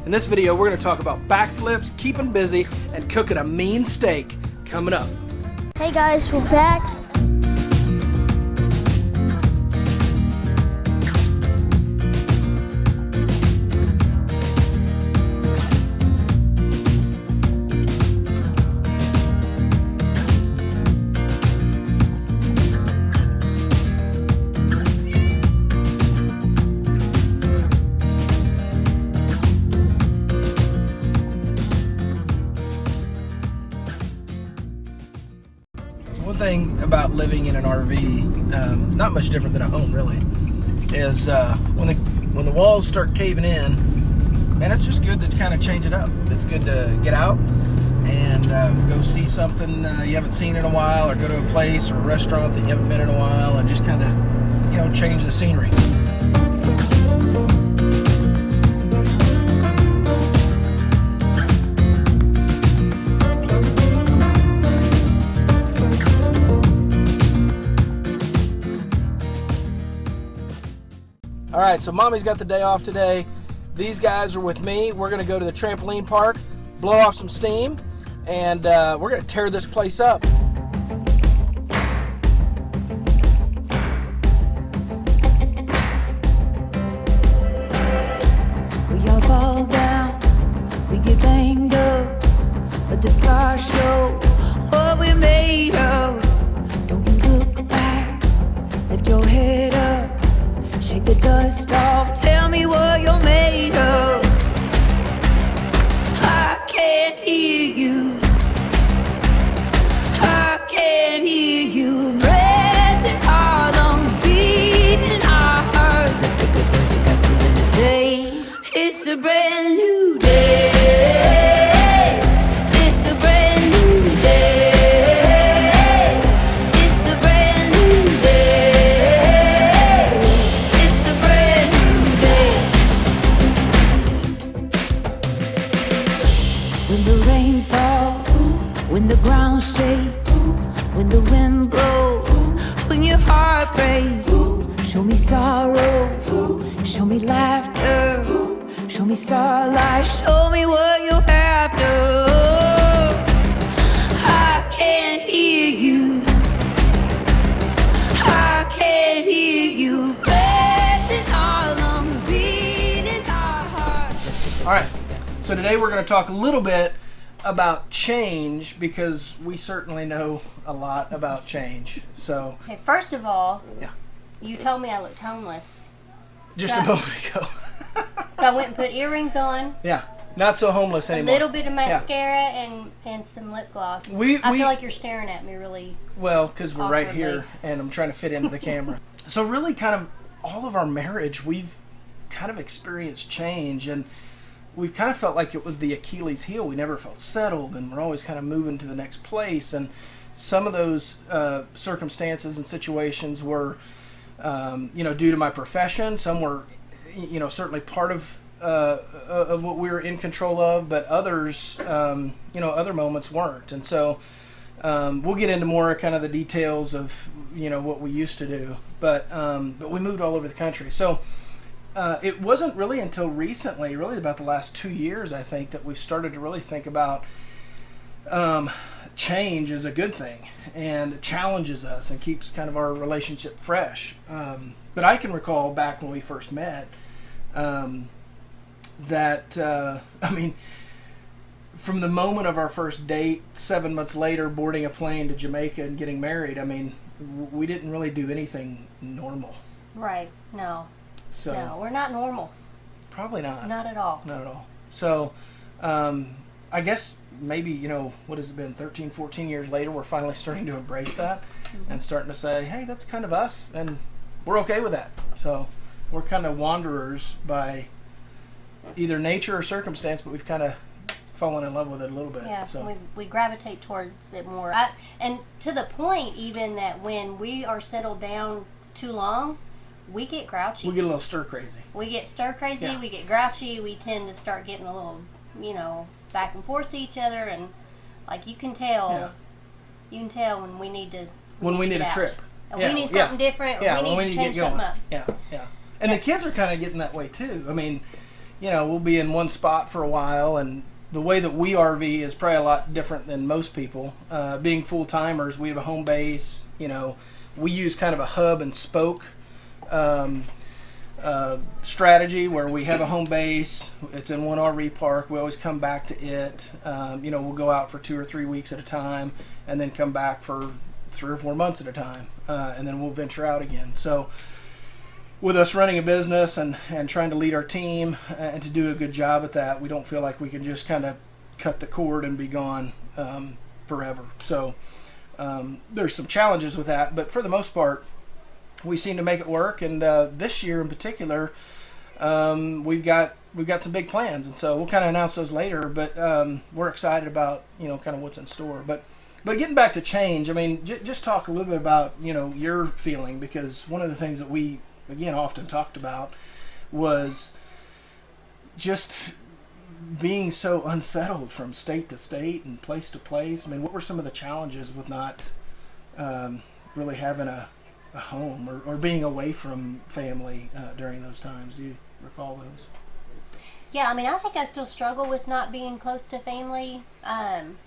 In this video, we're going to talk about backflips, keeping busy, and cooking a mean steak coming up. Hey guys, we're back. One thing about living in an RV, not much different than a home really, is when the walls start caving in, man, it's just good to kind of change it up. It's good to get out and go see something you haven't seen in a while, or go to a place or a restaurant that you haven't been in a while, and just kind of, change the scenery. All right, so Mommy's got the day off today. These guys are with me. We're gonna go to the trampoline park, blow off some steam, and we're gonna tear this place up. We all fall down, we get banged up, but the scars show what we're made of. Don't you look back, lift your head up. Shake the dust off, tell me what you're made of. I can't hear you, I can't hear you. Breath in our lungs, beating our heart. Lift up your voice, you got something to say. It's a brand new day. It's a brand new day. When the rain falls, when the ground shakes, when the wind blows, when your heart breaks, show me sorrow, show me laughter, show me starlight, show me what you're after. I can't hear you, I can't hear you. Breath in our lungs, beating our hearts. All right. So today we're going to talk a little bit about change, because we certainly know a lot about change. So, Okay, first of all, yeah, you told me I looked homeless. just a moment ago. So I went and put earrings on, Yeah, not so homeless a anymore. little bit of mascara, and some lip gloss. I feel like you're staring at me really. Well, because we're right awkwardly. here and I'm trying to fit into the camera. So really kind of all of our marriage, we've kind of experienced change, and we've kind of felt like it was the Achilles heel. We never felt settled, and we're always kind of moving to the next place. And some of those circumstances and situations were, due to my profession. Some were, certainly part of what we were in control of, but others, other moments weren't. And so we'll get into more kind of the details of, what we used to do. But we moved all over the country. So it wasn't really until recently, really about the last 2 years, I think, that we've started to really think about change as a good thing, and it challenges us and keeps kind of our relationship fresh. But I can recall back when we first met from the moment of our first date, 7 months later, boarding a plane to Jamaica and getting married, we didn't really do anything normal. Right. No. So No, we're not normal. Probably not. Not at all. Not at all. So, I guess maybe, what has it been, 13, 14 years later, we're finally starting to embrace that and starting to say, hey, that's kind of us, and we're okay with that. So, we're kind of wanderers by either nature or circumstance, but we've kind of fallen in love with it a little bit. Yeah, so we gravitate towards it more. And to the point even that when we are settled down too long, we get grouchy. we get a little stir crazy. We get stir crazy, Yeah. we get grouchy, we tend to start getting a little, back and forth to each other, and like you can tell when we need to need a out. trip. And we need something different, or we need to change something up. Yeah. And the kids are kind of getting that way too. we'll be in one spot for a while, and the way that we RV is probably a lot different than most people. Being full-timers, we have a home base. We use kind of a hub and spoke strategy where we have a home base. It's in one RV park. We always come back to it. We'll go out for 2 or 3 weeks at a time and then come back for 3 or 4 months at a time. And then we'll venture out again. So with us running a business and trying to lead our team and to do a good job at that, we don't feel like we can just kind of cut the cord and be gone forever. So there's some challenges with that, but for the most part, we seem to make it work. And this year in particular, we've got some big plans, and so we'll kind of announce those later. But we're excited about kind of what's in store. But getting back to change, I mean, just talk a little bit about your feeling, because one of the things that we again often talked about was just being so unsettled from state to state and place to place. I mean, what were some of the challenges with not really having a home or being away from family during those times? Do you recall those? Yeah, I mean, I think I still struggle with not being close to family.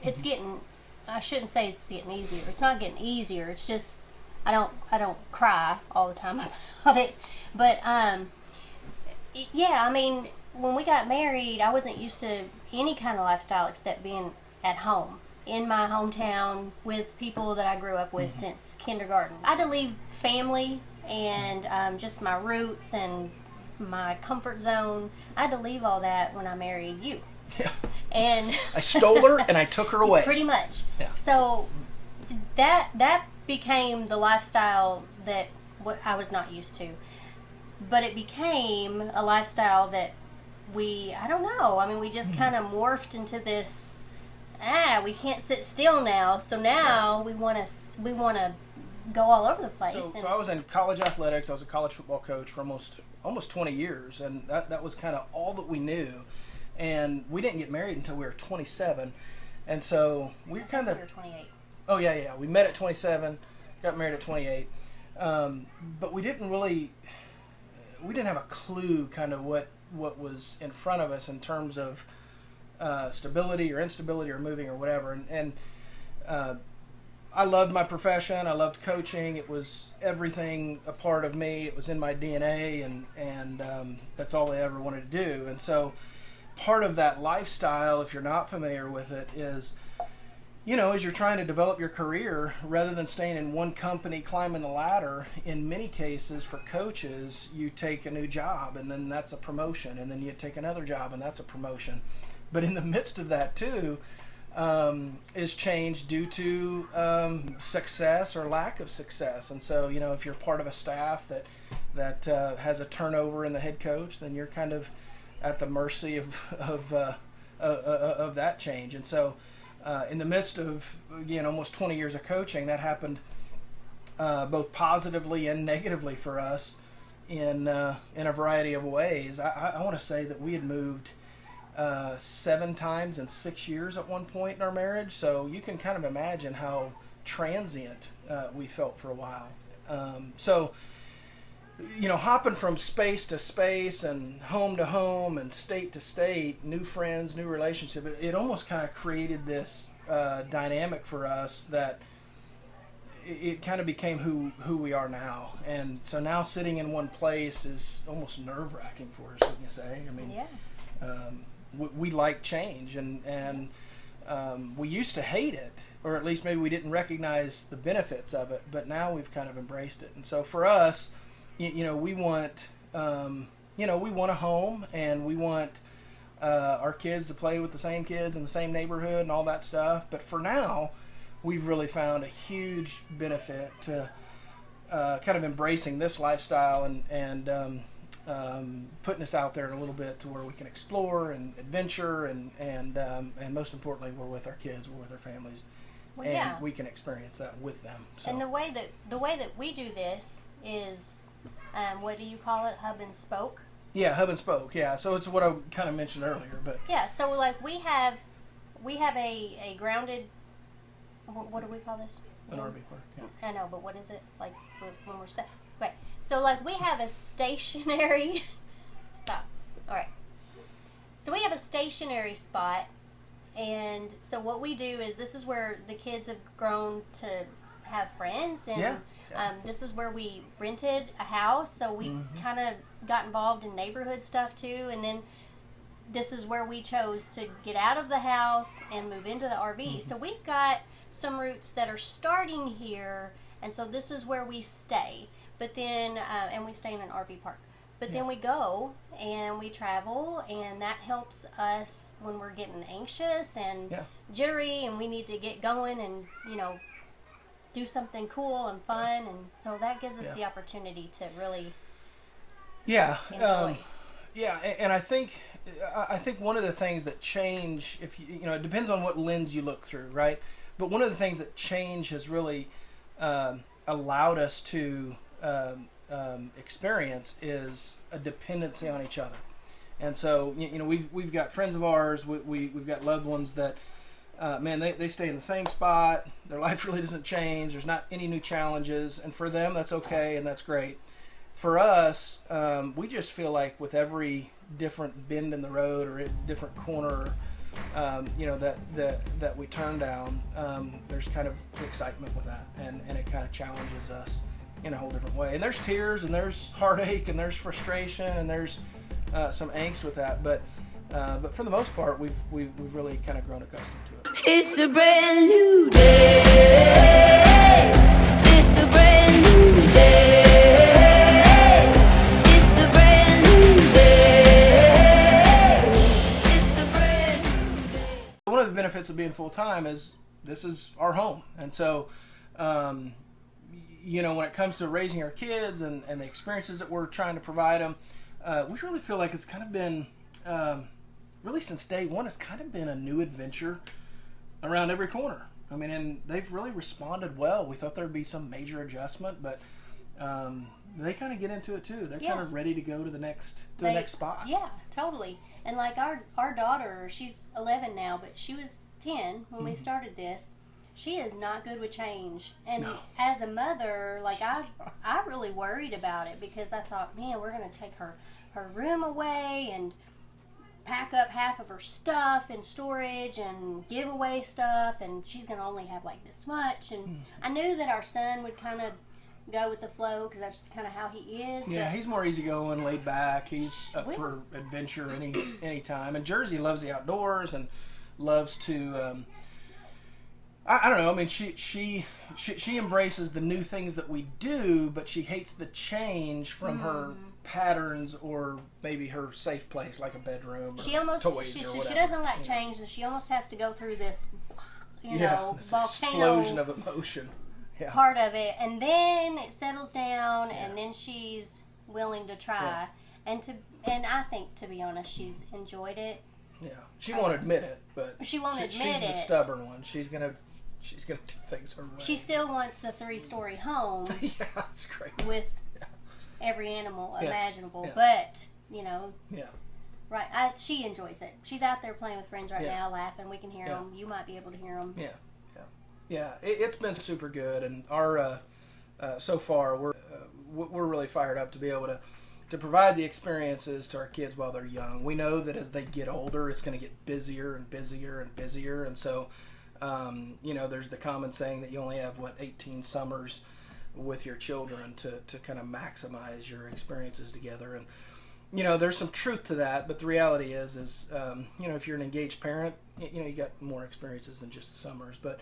It's getting, I shouldn't say it's getting easier. It's not getting easier. It's just, I don't cry all the time about it. But, yeah, I mean, when we got married, I wasn't used to any kind of lifestyle except being at home in my hometown with people that I grew up with since kindergarten. I had to leave family and just my roots and my comfort zone. I had to leave all that when I married you. Yeah. And I stole her and I took her away. Pretty much. Yeah. So that became the lifestyle that I was not used to. But it became a lifestyle that we just kind of morphed into this, we can't sit still now. So now we want to go all over the place. So I was in college athletics. I was a college football coach for almost 20 years, and that was kind of all that we knew. And we didn't get married until we were 27, and so we were kind of. We were 28. Oh yeah. We met at 27, got married at 28, but we didn't have a clue kind of what was in front of us in terms of stability or instability or moving or whatever. And I loved my profession. I loved coaching. It was everything a part of me. It was in my DNA, and that's all I ever wanted to do. And so part of that lifestyle, if you're not familiar with it, is as you're trying to develop your career, rather than staying in one company climbing the ladder, in many cases for coaches, you take a new job and then that's a promotion, and then you take another job and that's a promotion. But in the midst of that too is change due to success or lack of success. And so if you're part of a staff that has a turnover in the head coach, then you're kind of at the mercy of that change. And so in the midst of, again, almost 20 years of coaching, that happened both positively and negatively for us in a variety of ways. I want to say that we had moved 7 times in 6 years at one point in our marriage, so you can kind of imagine how transient we felt for a while. Hopping from space to space and home to home and state to state, new friends, new relationship, it almost kind of created this dynamic for us that it kind of became who we are now. And so now sitting in one place is almost nerve-wracking for us, wouldn't you say? I mean, yeah. We like change, and we used to hate it, or at least maybe we didn't recognize the benefits of it, but now we've kind of embraced it. And so for us, we want a home, and we want our kids to play with the same kids in the same neighborhood and all that stuff. But for now, we've really found a huge benefit to kind of embracing this lifestyle and putting us out there in a little bit to where we can explore and adventure and most importantly, we're with our kids, we're with our families, we can experience that with them. So. And the way that we do this is. What do you call it? Hub and spoke? Yeah, hub and spoke. Yeah, so it's what I kind of mentioned earlier, but yeah. So like we have a grounded. What do we call this? An RV park. Yeah. I know, but what is it like when we're okay? So like we have a stationary. Stop. All right. So we have a stationary spot, and so what we do is this is where the kids have grown to have friends, and this is where we rented a house, so we kind of got involved in neighborhood stuff too, and then this is where we chose to get out of the house and move into the RV. So we've got some roots that are starting here, and so this is where we stay. But then, and we stay in an RV park. But then we go and we travel, and that helps us when we're getting anxious and jittery, and we need to get going and, you know, do something cool and fun. And so that gives us the opportunity to really enjoy. And I think one of the things that change, if you know, it depends on what lens you look through, right? But one of the things that change has really allowed us to experience is a dependency on each other. And so, you know, we've got friends of ours, we've got loved ones that, man, they stay in the same spot. Their life really doesn't change. There's not any new challenges, and for them, that's okay and that's great. For us, we just feel like with every different bend in the road or a different corner, you know, that we turn down, there's kind of excitement with that, and it kind of challenges us in a whole different way. And there's tears, and there's heartache, and there's frustration, and there's some angst with that. But for the most part, we've really kind of grown accustomed to it. It's a brand new day. It's a brand new day. It's a brand new day. It's a brand new day. One of the benefits of being full time is this is our home, and so you know, when it comes to raising our kids and the experiences that we're trying to provide them, we really feel like it's kind of been really since day one, it's kind of been a new adventure around every corner. I mean, and they've really responded well. We thought there'd be some major adjustment, but they kind of get into it too. They're kind of ready to go to the next spot. Yeah, totally. And like our daughter, she's 11 now, but she was 10 when we started this. She is not good with change. And as a mother, like I really worried about it because I thought, man, we're going to take her room away and pack up half of her stuff in storage and give away stuff, and she's going to only have like this much. And I knew that our son would kind of go with the flow because that's just kind of how he is. Yeah, he's more easygoing, laid back. He's up for adventure any time. And Jersey loves the outdoors and loves to I don't know. I mean, she embraces the new things that we do, but she hates the change from her patterns or maybe her safe place, like a bedroom or toys or whatever. She doesn't like change, and she almost has to go through this, you know, this volcano explosion of emotion. Part of it, and then it settles down, and then she's willing to try, and I think, to be honest, she's enjoyed it. Yeah, she won't admit it, but she's the stubborn one. She's gonna do things her way. She still wants a 3-story home. Yeah, that's great. With every animal imaginable, but you know. Yeah. Right, she enjoys it. She's out there playing with friends right now, laughing. We can hear them. You might be able to hear them. Yeah, it's been super good, and our so far we're really fired up to be able to provide the experiences to our kids while they're young. We know that as they get older, it's going to get busier and busier and busier, and so you know, there's the common saying that you only have 18 summers with your children to kind of maximize your experiences together, and you know, there's some truth to that, but the reality is you know, if you're an engaged parent, you know, you got more experiences than just the summers, but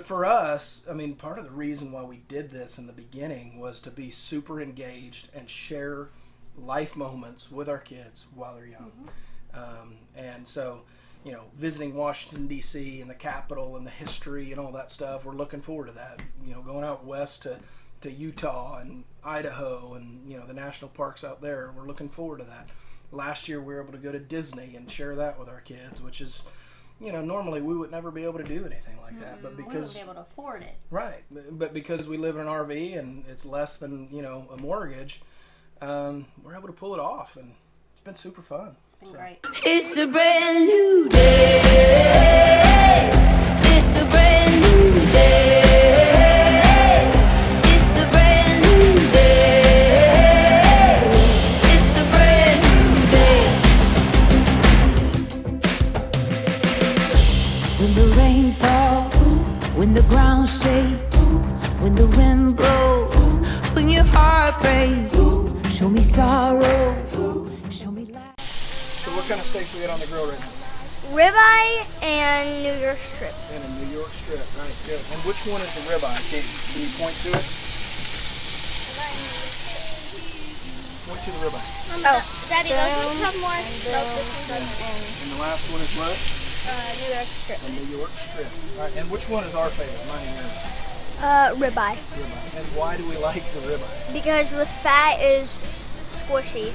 for us, I mean, part of the reason why we did this in the beginning was to be super engaged and share life moments with our kids while they're young. And so, you know, visiting Washington, D.C. and the Capitol and the history and all that stuff, we're looking forward to that. You know, going out west to Utah and Idaho and, you know, the national parks out there, we're looking forward to that. Last year we were able to go to Disney and share that with our kids, which is, you know, normally we would never be able to do anything like that, but because we wouldn't be able to afford it. Right, but because we live in an RV and it's less than, you know, a mortgage, we're able to pull it off, and it's been super fun. It's been great. It's a brand new day. It's a brand new day. It's a brand new day. It's a brand new day. When the rain falls, when the ground shakes, when the wind blows, when your heart breaks, show me sorrow, show me life. So what kind of steaks we got on the grill right now? Ribeye and New York strip. And a New York strip. All right, good. And which one is the ribeye? Can you point to it? Point to the ribeye. Oh, Daddy, those ones have more. And the last one is what? New York strip. A New York strip. All right, and which one is our favorite? Mine is Ribeye. ribeye. And why do we like the ribeye? Because the fat is squishy,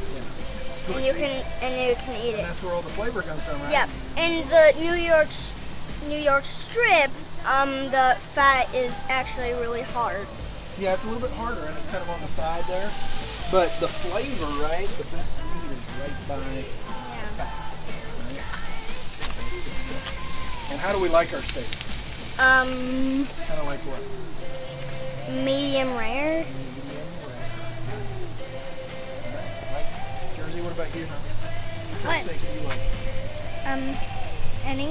and you can eat And it. that's where all the flavor comes from, right? Yeah, and the New York strip, the fat is actually really hard. Yeah, it's a little bit harder, and it's kind of on the side there. But the flavor, right? The best meat is right by fat. Right? And how do we like our steak? Kind of like what? Medium rare. Jersey, what about you? What What? steaks do you like? Any?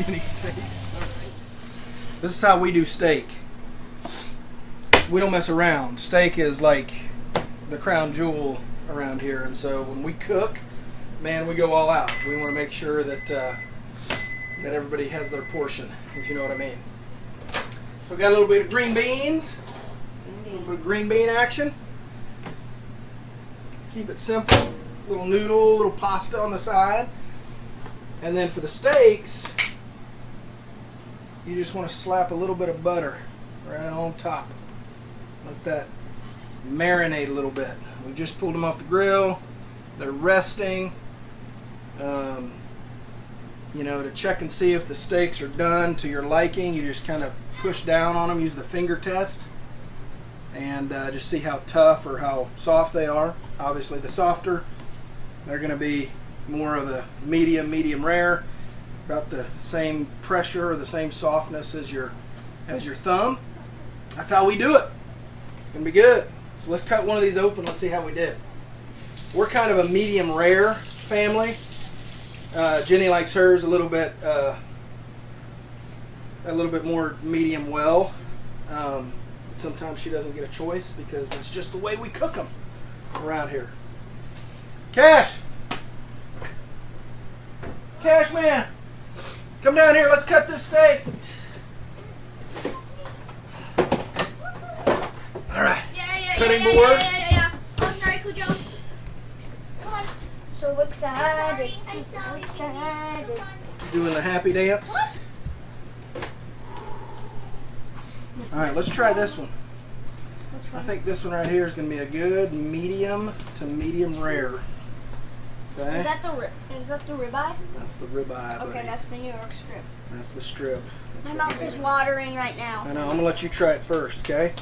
Any steaks? All right. This is how we do steak. We don't mess around. Steak is like the crown jewel around here, and so when we cook, man, we go all out. We want to make sure that that everybody has their portion, if you know what I mean. So we got a little bit of green beans, a little bit of green bean action. Keep it simple. Little noodle, little pasta on the side. And then for the steaks, you just want to slap a little bit of butter right on top. Let that marinate a little bit. We just pulled them off the grill. They're resting. You know, to check and see if the steaks are done to your liking, you just kind of push down on them, use the finger test, and just see how tough or how soft they are. Obviously, the softer, they're going to be more of the medium rare, about the same pressure or the same softness as your thumb. That's how we do it. It's going to be good. So let's cut one of these open. Let's see how we did. We're kind of a medium rare family. Jenny likes hers a little bit more medium well. Sometimes she doesn't get a choice because that's just the way we cook them around here. Cash man, come down here. Let's cut this steak. All right. Cutting board. Yeah. Oh, sorry, Cujo. Come on. So excited. I'm sorry. Excited. Doing the happy dance. All right, let's try this one. I think this one right here is going to be a good medium to medium rare. Okay. Is that the ribeye? That's the ribeye, buddy. Okay, that's the New York strip. That's the strip. My That's mouth is watering right now. I know. I'm gonna let you try it first, okay?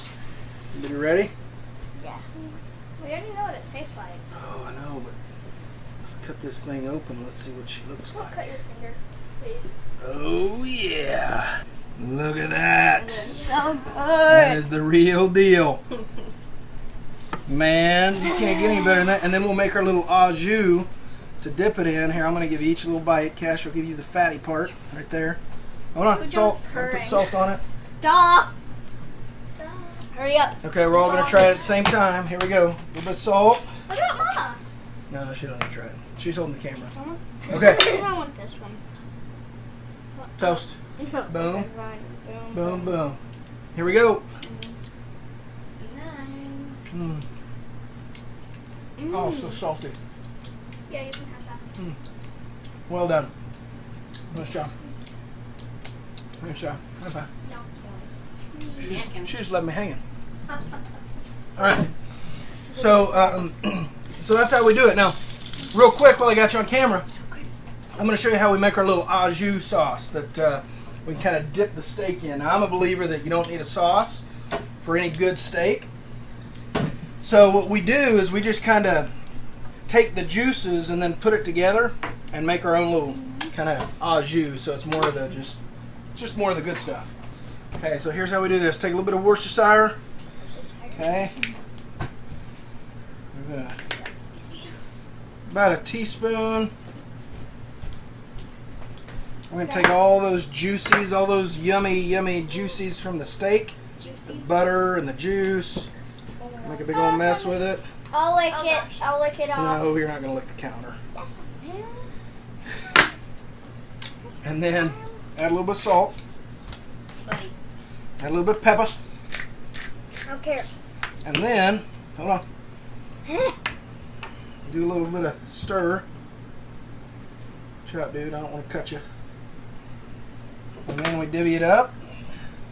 You ready? Yeah. We already know what it tastes like. Oh, I know, but let's cut this thing open. Let's see what she looks Cut like. your finger, please. Oh yeah! Look at that. So That good. is the real deal. Man, you can't get any better than that. And then we'll make our little au jus to dip it in. Here, I'm gonna give you each a little bite. Cash will give you the fatty part right there. Hold on, Who salt. just I'll put purring? salt on it. Duh. Hurry up. Okay, we're all gonna try it at the same time. Here we go. A little bit of salt. What about Mama? No, she don't need to try it. She's holding the camera. Mama? Okay. I want this one. Toast. No. Boom. Boom. Boom, boom. Here we go. Mm. Oh, so salty. Yeah, you can have that. Well done. Nice job. Nice job. High five. No. She just left me hanging. All right. So, so that's how we do it. Now, real quick, while I got you on camera, I'm going to show you how we make our little au jus sauce that we can kind of dip the steak in. Now, I'm a believer that you don't need a sauce for any good steak. So what we do is we just kind of take the juices and then put it together and make our own little kind of au jus. So it's more of the just more of the good stuff. Okay, so here's how we do this. Take a little bit of Worcestershire. Okay. We're gonna, about a teaspoon We're going to take all those juices, all those yummy, yummy juices from the steak. The butter and the juice. Make a big old mess with it. I'll lick it. I'll lick it off. No, you're not going to lick the counter. And then add a little bit of salt. Buddy. Add a little bit of pepper. I don't care. And then, hold on. Do a little bit of stir. Watch out, dude. I don't want to cut you. And then we divvy it up.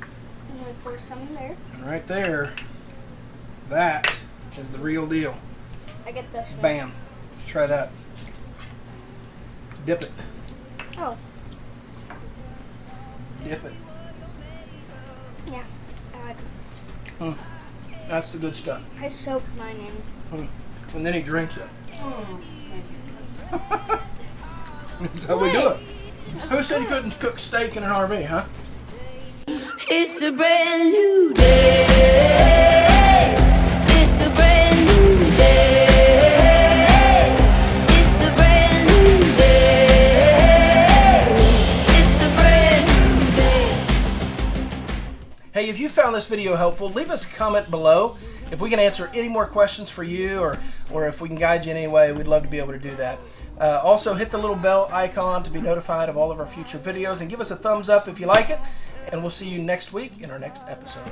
I'm going to pour some in there. And right there, that is the real deal. I get this. Bam. Try that. Dip it. Oh, Dip it. yeah. That's the good stuff. I soak mine in. And then he drinks it. That's how we do it. Who said you couldn't cook steak in an RV, huh? It's a brand new day. It's a brand new day. It's a brand new day. It's a brand new day. Hey, if you found this video helpful, leave us a comment below. If we can answer any more questions for you or if we can guide you in any way, we'd love to be able to do that. Also, hit the little bell icon to be notified of all of our future videos and give us a thumbs up if you like it. And we'll see you next week in our next episode.